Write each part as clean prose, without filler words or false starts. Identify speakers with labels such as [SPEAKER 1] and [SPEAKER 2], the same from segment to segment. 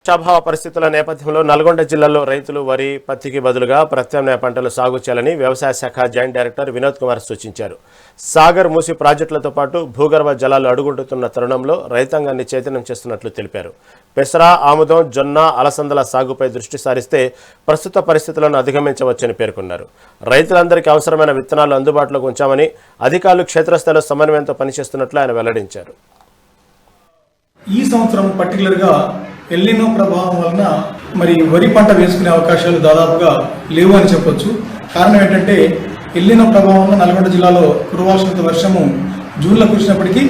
[SPEAKER 1] వర్షాభావ పరిస్థితుల నేపథ్యంలో నల్గొండ జిల్లాలో రైతులు వరి, పత్తికి బదులుగా ప్రత్యామ్నాయ పంటలు సాగు చేయాలని వ్యవసాయ శాఖ జాయింట్ డైరెక్టర్ వినోద్ కుమార్ సూచించారు. సాగర్, మూసి ప్రాజెక్టులతో పాటు భూగర్భ జలాలు అడుగుంటున్న తరుణంలో రైతాంగాన్ని చైతన్యం చేస్తున్నట్లు తెలిపారు. పెసర, ఆముదం, జొన్న, అలసందల సాగుపై దృష్టి సారిస్తే ప్రస్తుత పరిస్థితులను అధిగమించవచ్చని పేర్కొన్నారు. రైతులందరికీ అవసరమైన విత్తనాలు అందుబాటులోకి ఉంచామని అధికారులు క్షేత్రస్థాయిలో సమన్వయంతో పనిచేస్తున్నట్లు ఆయన వెల్లడించారు.
[SPEAKER 2] ఈ సంవత్సరం పర్టికులర్గా ఎల్నినో ప్రభావం వలన వరి పంట వేసుకునే అవకాశాలు దాదాపుగా లేవు అని చెప్పొచ్చు. కారణం ఏంటంటే ఎల్నినో ప్రభావం వల్ల నల్గొండ జిల్లాలో కురవాల్సినంత వర్షము జూన్లో కురిసినప్పటికీ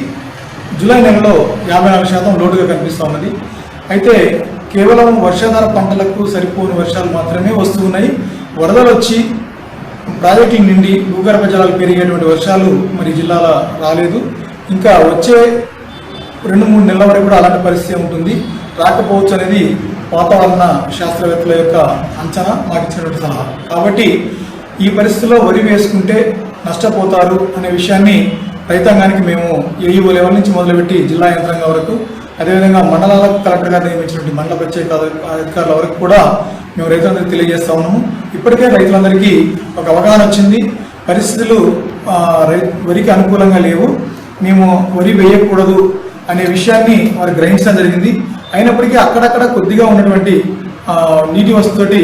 [SPEAKER 2] జూలై నెలలో 54% లోటుగా కనిపిస్తూ ఉన్నది. అయితే కేవలం వర్షాధార పంటలకు సరిపోని వర్షాలు మాత్రమే వస్తూ ఉన్నాయి. వరదలు వచ్చి ప్రాజెక్టుల నుండి భూగర్భ జలాలు పెరిగేటువంటి వర్షాలు జిల్లాలో రాలేదు. ఇంకా వచ్చే 2-3 నెలల వరకు కూడా అలాంటి పరిస్థితి ఉంటుంది, రాకపోవచ్చు అనేది వాతావరణ శాస్త్రవేత్తల యొక్క అంచనా, మాకు ఇచ్చినటువంటి సలహా. కాబట్టి ఈ పరిస్థితిలో వరి వేసుకుంటే నష్టపోతారు అనే విషయాన్ని రైతాంగానికి మేము ఏఈఓ లెవెల్ నుంచి మొదలుపెట్టి జిల్లా యంత్రాంగం వరకు, అదేవిధంగా మండలాలకు కలెక్టర్ గారు నియమించినటువంటి మండల ప్రత్యేక అధికారుల వరకు కూడా మేము రైతులందరికీ తెలియజేస్తా ఉన్నాము. ఇప్పటికే రైతులందరికీ ఒక అవగాహన వచ్చింది. పరిస్థితులు వరికి అనుకూలంగా లేవు, మేము వరి వేయకూడదు అనే విషయాన్ని వారు గ్రహించడం జరిగింది. అయినప్పటికీ అక్కడక్కడ కొద్దిగా ఉన్నటువంటి నీటి వస్తుతోటి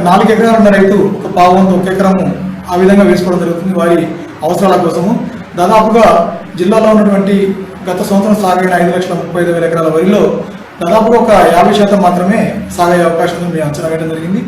[SPEAKER 2] 4 ఎకరాలు ఉన్న రైతు ఒక పావువంతు 1 ఎకరము ఆ విధంగా వేసుకోవడం జరుగుతుంది వారి అవసరాల కోసము. దాదాపుగా జిల్లాలో ఉన్నటువంటి గత సంవత్సరం సాగైన 5,35,000 ఎకరాల వరిలో దాదాపుగా ఒక 50% మాత్రమే సాగే అవకాశం మేము అంచనా వేయడం జరిగింది.